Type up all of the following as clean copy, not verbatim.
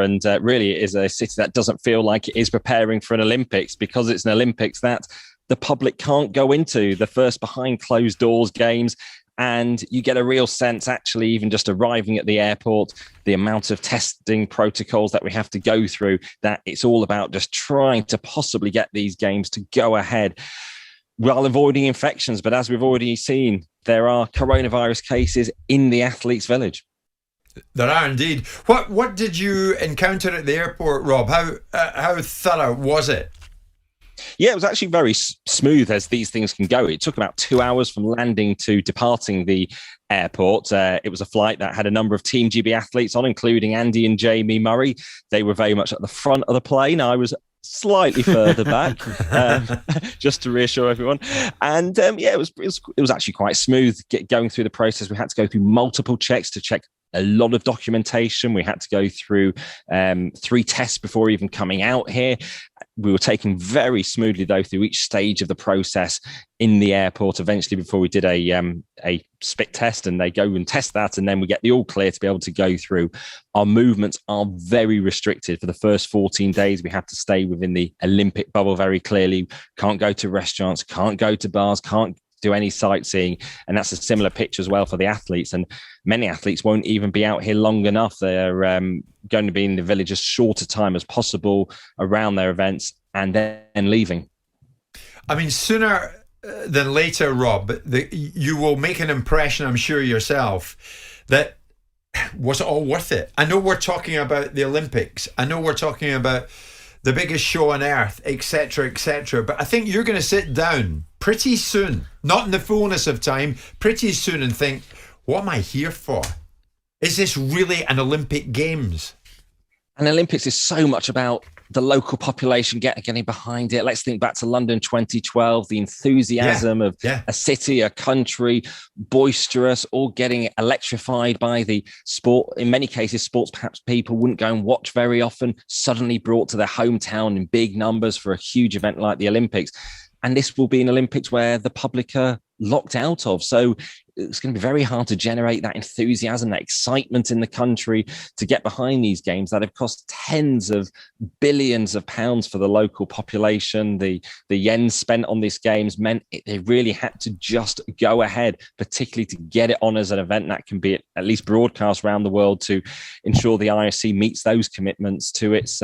And really, it is a city that doesn't feel like it is preparing for an Olympics, because it's an Olympics that the public can't go into, the first behind closed doors games. And you get a real sense, actually, even just arriving at the airport, the amount of testing protocols that we have to go through, that it's all about just trying to possibly get these games to go ahead while avoiding infections. But as we've already seen, there are coronavirus cases in the athletes' village. There are indeed. What did you encounter at the airport, Rob? How thorough was it? Yeah, it was actually very smooth, as these things can go. It took about 2 hours from landing to departing the airport. It was a flight that had a number of Team GB athletes on, including Andy and Jamie Murray. They were very much at the front of the plane. I was slightly further back, just to reassure everyone. And it was actually quite smooth going through the process. We had to go through multiple checks to check a lot of documentation. We had to go through 3 tests before even coming out here. We were taken very smoothly, though, through each stage of the process in the airport. Eventually, before we did a spit test, and they go and test that, and then we get the all clear to be able to go through. Our movements are very restricted. For the first 14 days, we had to stay within the Olympic bubble very clearly. Can't go to restaurants, can't go to bars, can't do any sightseeing. And that's a similar picture as well for the athletes. And many athletes won't even be out here long enough. They're going to be in the village as short a time as possible around their events, and then leaving. I mean, sooner than later, Rob, you will make an impression, I'm sure yourself, that was it all worth it? I know we're talking about the Olympics. I know we're talking about the biggest show on earth, etc., etc. But I think you're going to sit down pretty soon, not in the fullness of time, pretty soon, and think, what am I here for? Is this really an Olympic Games? And Olympics is so much about the local population getting behind it. Let's think back to London 2012, the enthusiasm of a city, a country, boisterous, all getting electrified by the sport. In many cases, sports perhaps people wouldn't go and watch very often, suddenly brought to their hometown in big numbers for a huge event like the Olympics. And this will be an Olympics where the public are locked out of. So it's going to be very hard to generate that enthusiasm, that excitement in the country to get behind these games that have cost tens of billions of pounds for the local population. The yen spent on these games meant they really had to just go ahead, particularly to get it on as an event that can be at least broadcast around the world, to ensure the IOC meets those commitments to its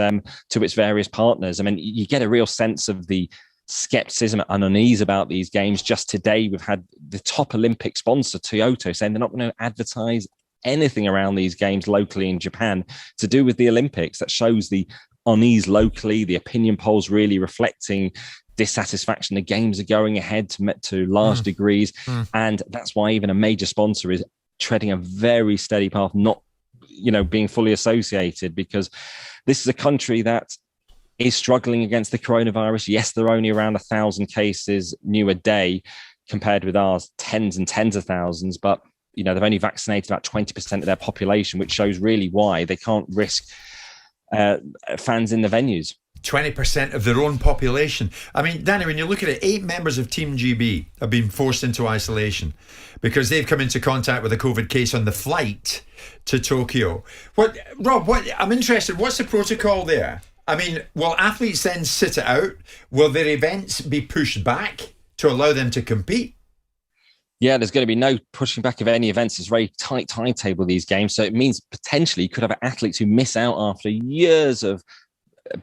various partners. I mean, you get a real sense of the skepticism and unease about these games. Just today, we've had the top Olympic sponsor, Toyota, saying they're not going to advertise anything around these games locally in Japan to do with the Olympics. That shows the unease locally, the opinion polls really reflecting dissatisfaction. The games are going ahead to large degrees. And that's why even a major sponsor is treading a very steady path, not, being fully associated, because this is a country that is struggling against the coronavirus. Yes, there are only around 1,000 cases new a day, compared with ours, tens and tens of thousands. But, they've only vaccinated about 20% of their population, which shows really why they can't risk fans in the venues. 20% of their own population. I mean, Danny, when you look at it, 8 members of Team GB have been forced into isolation because they've come into contact with a COVID case on the flight to Tokyo. Rob, I'm interested, what's the protocol there? I mean, will athletes then sit it out? Will their events be pushed back to allow them to compete? Yeah, there's going to be no pushing back of any events. It's a very tight timetable, these games. So it means potentially you could have athletes who miss out after years of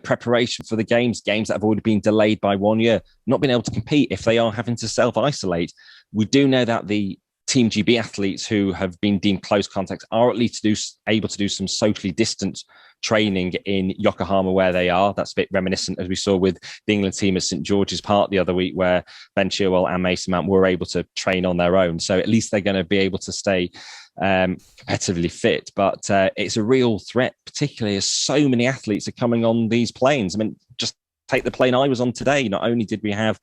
preparation for the games that have already been delayed by 1 year, not being able to compete if they are having to self-isolate. We do know that the Team GB athletes who have been deemed close contacts are at least able to do some socially distant training in Yokohama where they are. That's a bit reminiscent, as we saw with the England team at St George's Park the other week, where Ben Chilwell and Mason Mount were able to train on their own. So at least they're going to be able to stay competitively fit. But it's a real threat, particularly as so many athletes are coming on these planes. I mean, just take the plane I was on today. Not only did we have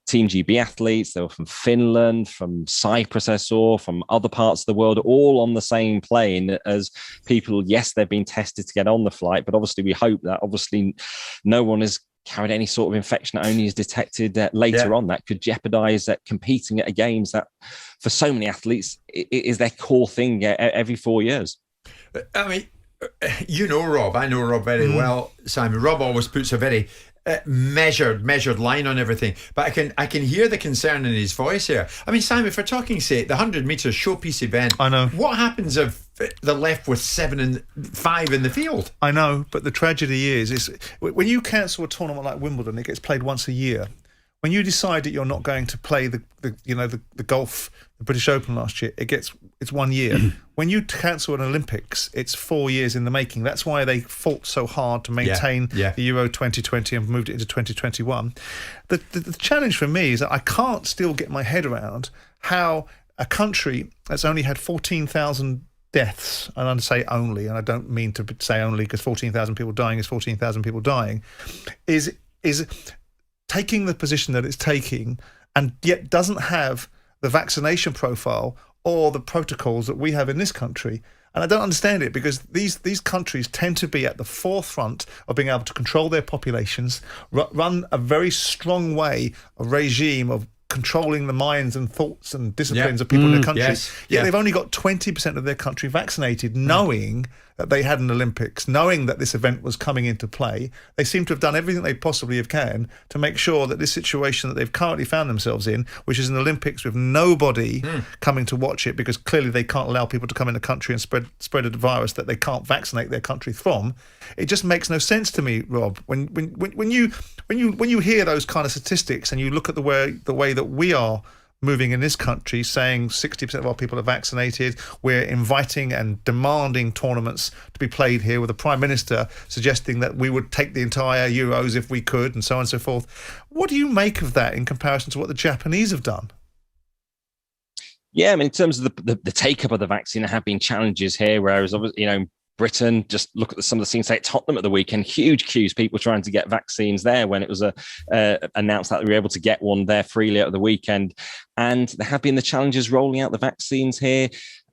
Team GB athletes, they were from Finland, from Cyprus, I saw, from other parts of the world, all on the same plane as people. Yes, they've been tested to get on the flight, but obviously we hope that no one has carried any sort of infection that only is detected later on. That could jeopardize competing at a games that for so many athletes is their core thing every 4 years. I mean, you know Rob. I know Rob very well, Simon. Rob always puts a very measured line on everything, but I can hear the concern in his voice here. I mean, Simon, for talking sake, the 100 metres showpiece event, I know. What happens if they're left with 7 and 5 in the field? I know, but the tragedy is when you cancel a tournament like Wimbledon, it gets played once a year. When you decide that you're not going to play the golf, the British Open last year, it's 1 year. When you cancel an Olympics, it's 4 years in the making. That's why they fought so hard to maintain the Euro 2020 and moved it into 2021. The challenge for me is that I can't still get my head around how a country that's only had 14,000 deaths, and I say only, and I don't mean to say only because 14,000 people dying is 14,000 people dying, is taking the position that it's taking, and yet doesn't have the vaccination profile or the protocols that we have in this country. And I don't understand it, because these countries tend to be at the forefront of being able to control their populations, run a very strong a regime of controlling the minds and thoughts and disciplines of people in the country. Yet they've only got 20% of their country vaccinated, knowing that they had an Olympics, knowing that this event was coming into play. They seem to have done everything they possibly can to make sure that this situation that they've currently found themselves in, which is an Olympics with nobody coming to watch it, because clearly they can't allow people to come in the country and spread a virus that they can't vaccinate their country from. It just makes no sense to me, Rob. When you hear those kind of statistics and you look at the way that we are moving in this country, saying 60% of our people are vaccinated, we're inviting and demanding tournaments to be played here, with the Prime Minister suggesting that we would take the entire Euros if we could, and so on and so forth. What do you make of that in comparison to what the Japanese have done? Yeah, I mean, in terms of the take-up of the vaccine, there have been challenges here, whereas, obviously, Britain, just look at some of the scenes, say at Tottenham at the weekend, huge queues, people trying to get vaccines there when it was announced that we were able to get one there freely at the weekend. And there have been the challenges rolling out the vaccines here.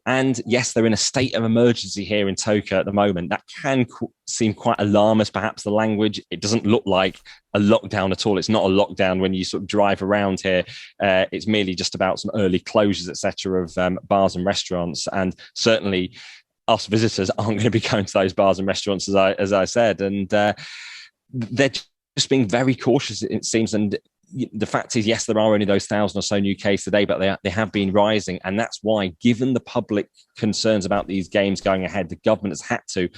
And yes, they're in a state of emergency here in Tokyo at the moment. That can seem quite alarmist, perhaps, the language. It doesn't look like a lockdown at all. It's not a lockdown when you sort of drive around here. It's merely just about some early closures, etc., of bars and restaurants. And certainly us visitors aren't going to be going to those bars and restaurants, as I said, and they're just being very cautious, it seems. And the fact is, yes, there are only those 1,000 or so new cases today, but they have been rising, and that's why, given the public concerns about these games going ahead, the government has had to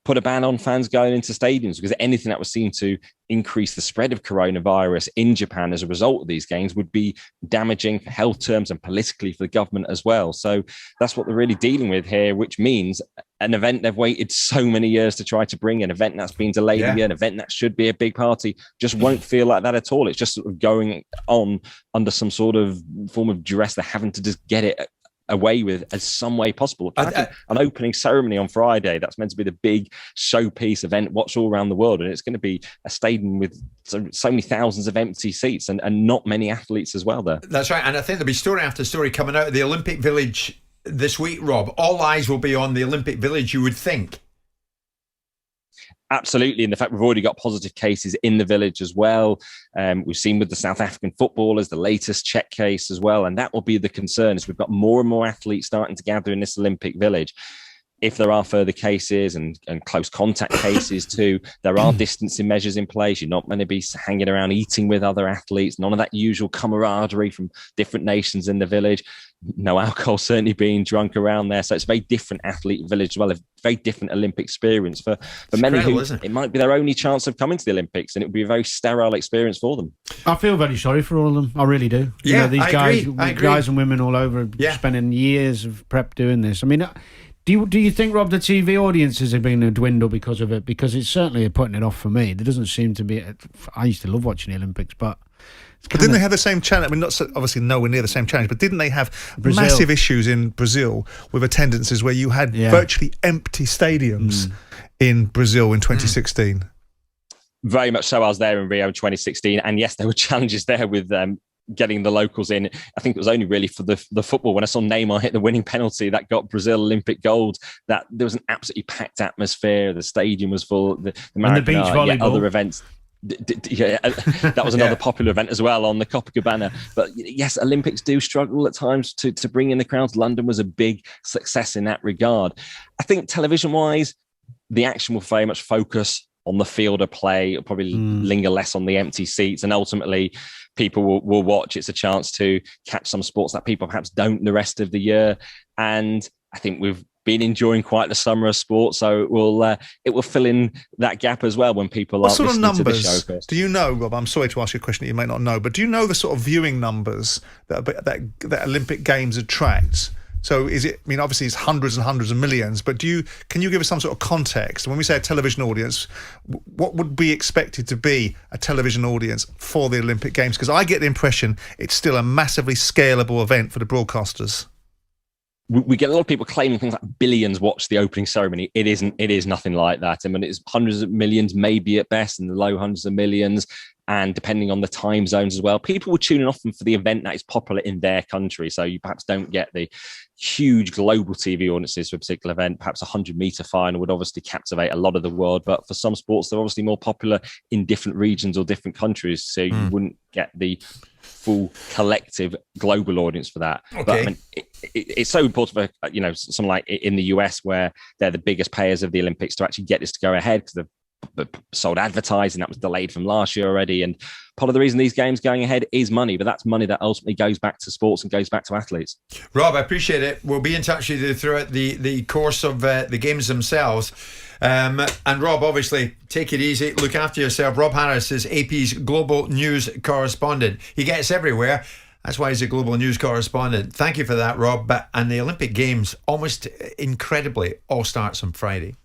put a ban on fans going into stadiums, because anything that was seen to increase the spread of coronavirus in Japan as a result of these games would be damaging for health terms and politically for the government as well. So that's what they're really dealing with here, which means an event they've waited so many years to try to bring, an event that's been delayed a year, an event that should be a big party, just won't feel like that at all. It's just sort of going on under some sort of form of duress. They're having to just get it away with as some way possible. An opening ceremony on Friday, that's meant to be the big showpiece event watched all around the world, and it's going to be a stadium with so many thousands of empty seats and not many athletes as well there. That's right, and I think there'll be story after story coming out of the Olympic Village this week, Rob. All eyes will be on the Olympic Village, you would think. Absolutely. And the fact we've already got positive cases in the village as well. We've seen with the South African footballers, the latest Czech case as well. And that will be the concern, is we've got more and more athletes starting to gather in this Olympic Village. If there are further cases and close contact cases too, there are distancing measures in place. You're not going to be hanging around eating with other athletes. None of that usual camaraderie from different nations in the village. No alcohol certainly being drunk around there. So it's a very different athlete village as well, a very different Olympic experience for many who it might be their only chance of coming to the Olympics, and it would be a very sterile experience for them. I feel very sorry for all of them. I really do. Yeah, these I agree. guys and women all over spending years of prep doing this. I mean, do you think, Rob, the TV audiences are beginning to dwindle because of it? Because it's certainly putting it off for me. There doesn't seem to be. I used to love watching the Olympics, but didn't they have the same challenge? I mean, not so, obviously nowhere near the same challenge, but didn't they have massive issues in Brazil with attendances where you had virtually empty stadiums in Brazil in 2016? Very much so. I was there in Rio in 2016, and yes, there were challenges there with getting the locals in. I think it was only really for the football. When I saw Neymar hit the winning penalty that got Brazil Olympic gold, that there was an absolutely packed atmosphere. The stadium was full. The beach volleyball, other events. That was another popular event as well on the Copacabana. But yes, Olympics do struggle at times to bring in the crowds. London was a big success in that regard. I think television-wise, the action will very much focus on the field of play. It'll probably linger less on the empty seats, and ultimately people will watch. It's a chance to catch some sports that people perhaps don't the rest of the year. And I think we've been enjoying quite the summer of sport, so it will fill in that gap as well when people aren't listening to the show. What sort of numbers do you know, Rob? I'm sorry to ask you a question that you may not know, but do you know the sort of viewing numbers that Olympic Games attract? So is it, I mean, obviously it's hundreds and hundreds of millions, but can you give us some sort of context? When we say a television audience, what would be expected to be a television audience for the Olympic Games? Because I get the impression it's still a massively scalable event for the broadcasters. We get a lot of people claiming things like billions watch the opening ceremony. It isn't. It is nothing like that. I mean, it's hundreds of millions, maybe at best, in the low hundreds of millions. And depending on the time zones as well, people will tune in often for the event that is popular in their country. So you perhaps don't get the huge global TV audiences for a particular event. Perhaps a 100-meter final would obviously captivate a lot of the world. But for some sports, they're obviously more popular in different regions or different countries. So you wouldn't get the full collective global audience for that. Okay. But I mean, it's so important for, something like in the US, where they're the biggest payers of the Olympics, to actually get this to go ahead, because they've sold advertising that was delayed from last year already. And part of the reason these games going ahead is money, but that's money that ultimately goes back to sports and goes back to athletes. Rob, I appreciate it. We'll be in touch with you throughout the course of the games themselves. And Rob, obviously, take it easy, look after yourself. Rob Harris is AP's global news correspondent. He gets everywhere. That's why he's a global news correspondent. Thank you for that, Rob. And the Olympic Games, almost incredibly, all starts on Friday.